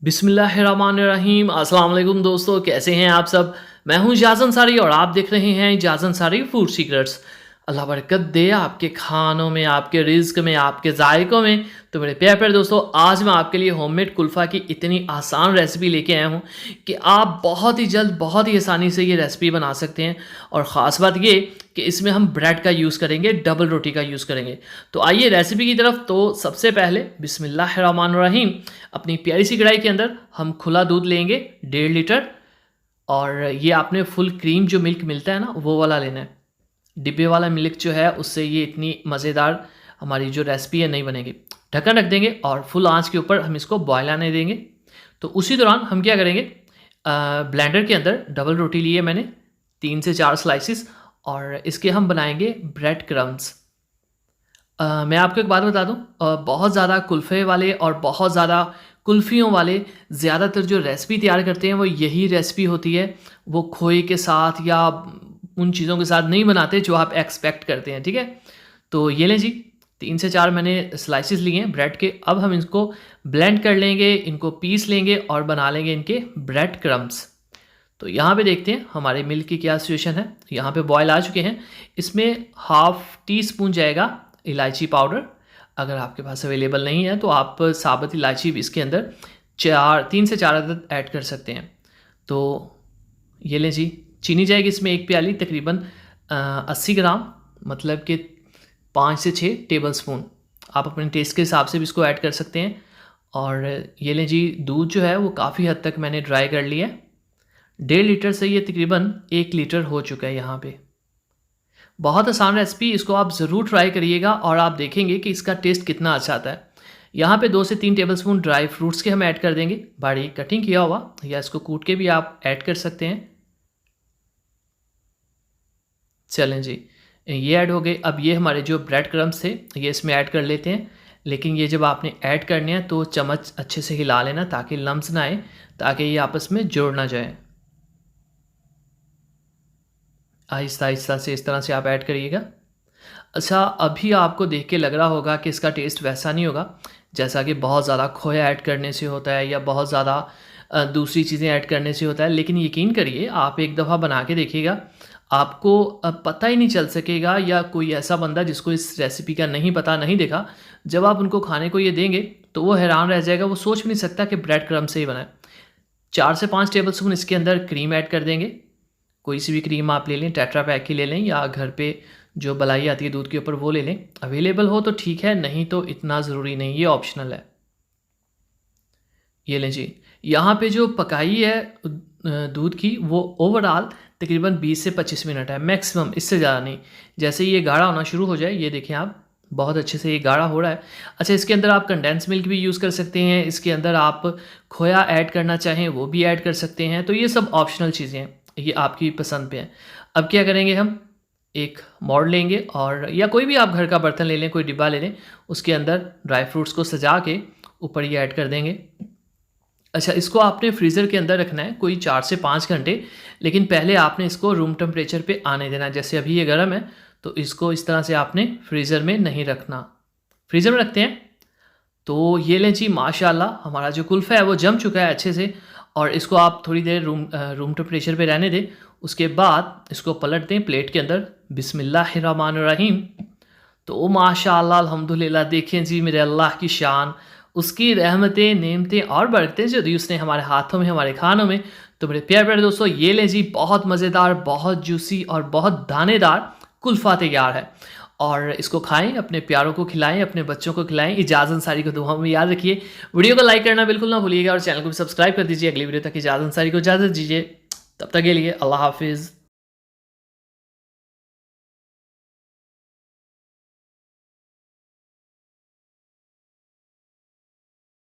बिस्मिल्लाहिर्रहमानिर्रहीम। अस्सलाम वालेकुम दोस्तों, कैसे हैं आप सब। मैं हूं इजाज़ अंसारी और आप देख रहे हैं इजाज़ अंसारी फूड सीक्रेट्स। अल्लाह बरकत दे आपके खानों में, आपके रिज़्क में, आपके जायकों में। तो मेरे प्यारे प्यारे दोस्तों, आज मैं आपके लिए होममेड कुल्फ़ा की इतनी आसान रेसिपी लेके आया हूं कि आप बहुत ही जल्द, बहुत ही आसानी से ये रेसिपी बना सकते हैं। और ख़ास बात ये कि इसमें हम ब्रेड का यूज़ करेंगे, डबल रोटी का यूज़ करेंगे। तो आइए रेसिपी की तरफ। तो सबसे पहले बिस्मिल्लाहिर्रहमानिर्रहीम, अपनी प्यारी सी कढ़ाई के अंदर हम खुला दूध लेंगे 1.5 लीटर। और ये आपने फुल क्रीम जो मिल्क मिलता है ना, वो वाला लेना है। डिब्बे वाला मिल्क जो है उससे ये इतनी मज़ेदार हमारी जो रेसिपी है नहीं बनेगी। ढक्कन रख देंगे और फुल आंच के ऊपर हम इसको बॉयल आने देंगे। तो उसी दौरान हम क्या करेंगे, ब्लेंडर के अंदर डबल रोटी लिए मैंने 3 से 4 स्लाइसिस, और इसके हम बनाएंगे ब्रेड क्रम्स। मैं आपको एक बात बता दूं, बहुत ज़्यादा कुल्फ़े वाले और बहुत ज़्यादा कुल्फ़ियों वाले ज़्यादातर जो रेसिपी तैयार करते हैं वो यही रेसिपी होती है। वो खोए के साथ या उन चीज़ों के साथ नहीं बनाते जो आप एक्सपेक्ट करते हैं, ठीक है। तो ये लें जी, 3 से 4 मैंने स्लाइसिस लिए हैं ब्रेड के। अब हम इसको ब्लेंड कर लेंगे, इनको पीस लेंगे और बना लेंगे इनके ब्रेड क्रम्स। तो यहाँ पे देखते हैं हमारे मिल्क की क्या सिचुएशन है। यहाँ पे बॉयल आ चुके हैं। इसमें हाफ़ टी स्पून जाएगा इलायची पाउडर। अगर आपके पास अवेलेबल नहीं है तो आप साबुत इलायची भी इसके अंदर 3 से 4 अदद ऐड कर सकते हैं। तो ये लें जी, चीनी जाएगी इसमें 1 प्याली, तकरीबन 80 ग्राम, मतलब कि 5 से 6 टेबल स्पून। आप अपने टेस्ट के हिसाब से भी इसको ऐड कर सकते हैं। और ये लें जी, दूध जो है वो काफ़ी हद तक मैंने ड्राई कर लिया है। 1.5 लीटर से ये तकरीबन 1 लीटर हो चुका है यहाँ पे। बहुत आसान रेसिपी, इसको आप ज़रूर ट्राई करिएगा और आप देखेंगे कि इसका टेस्ट कितना अच्छा आता है। यहाँ पे 2 से 3 टेबलस्पून ड्राई फ्रूट्स के हम ऐड कर देंगे, बारीक कटिंग किया हुआ, या इसको कूट के भी आप ऐड कर सकते हैं। चलें जी, ये ऐड हो गए। अब ये हमारे जो ब्रेड क्रम्स थे ये इसमें ऐड कर लेते हैं। लेकिन ये जब आपने ऐड करने हैं तो चम्मच अच्छे से हिला लेना ताकि लम्स ना आए, ताकि ये आपस में जुड़ ना जाए। आहिस्ता आहिस्ता से इस तरह से आप ऐड करिएगा। अच्छा, अभी आपको देख के लग रहा होगा कि इसका टेस्ट वैसा नहीं होगा जैसा कि बहुत ज़्यादा खोया ऐड करने से होता है या बहुत ज़्यादा दूसरी चीज़ें ऐड करने से होता है। लेकिन यकीन करिए, आप एक दफ़ा बना के देखिएगा, आपको पता ही नहीं चल सकेगा, या कोई ऐसा बंदा जिसको इस रेसिपी का नहीं पता, नहीं देखा, जब आप उनको खाने को ये देंगे तो वो हैरान रह जाएगा। वो सोच भी नहीं सकता कि ब्रेड क्रम्ब से ही बना है। 4 से 5 टेबल स्पून इसके अंदर क्रीम ऐड कर देंगे। कोई सी भी क्रीम आप ले लें, टेट्रा पैक की ले लें, या घर पे जो मलाई आती है दूध के ऊपर वो ले लें। अवेलेबल हो तो ठीक है, नहीं तो इतना ज़रूरी नहीं, ये ऑप्शनल है। ये लें जी, यहाँ पे जो पकाई है दूध की, वो ओवरऑल तकरीबन 20 से 25 मिनट है मैक्सिमम, इससे ज़्यादा नहीं। जैसे ये गाढ़ा होना शुरू हो जाए, ये देखें आप, बहुत अच्छे से ये गाढ़ा हो रहा है। अच्छा, इसके अंदर आप कंडेंस मिल्क भी यूज़ कर सकते हैं, इसके अंदर आप खोया ऐड करना चाहें वो भी ऐड कर सकते हैं। तो ये सब ऑप्शनल चीज़ें हैं, ये आपकी पसंद पे है। अब क्या करेंगे, हम एक मोल्ड लेंगे, और या कोई भी आप घर का बर्तन ले लें, कोई डिब्बा ले लें, उसके अंदर ड्राई फ्रूट्स को सजा के ऊपर ये ऐड कर देंगे। अच्छा, इसको आपने फ्रीज़र के अंदर रखना है कोई 4 से 5 घंटे, लेकिन पहले आपने इसको रूम टेम्परेचर पे आने देना है। जैसे अभी ये गर्म है तो इसको इस तरह से आपने फ्रीज़र में नहीं रखना। फ्रीज़र में रखते हैं तो ये लें जी, माशाल्लाह हमारा जो कुल्फ़ा है वो जम चुका है अच्छे से। और इसको आप थोड़ी देर रूम टेम्परेचर पे रहने दें। उसके बाद इसको पलट दें प्लेट के अंदर। बिस्मिल्लाहिर्रहमानिर्रहीम। तो माशाल्लाह अल्हम्दुलिल्लाह, देखें जी मेरे अल्लाह की शान, उसकी रहमतें, नेमतें और बरकतें जो दी उसने हमारे हाथों में, हमारे खानों में। तो मेरे प्यारे प्यारे दोस्तों, ये लें जी, बहुत मज़ेदार, बहुत जूसी और बहुत दानेदार कुल्फ़ा तैयार है। और इसको खाएं, अपने प्यारों को खिलाएं, अपने बच्चों को खिलाएं। इजाज़ अंसारी को दुआओं में याद रखिए। वीडियो को लाइक करना बिल्कुल ना भूलिएगा और चैनल को भी सब्सक्राइब कर दीजिए। अगली वीडियो तक इजाज़ अंसारी को इजाज़त दीजिए। तब तक के लिए अल्लाह हाफिज़।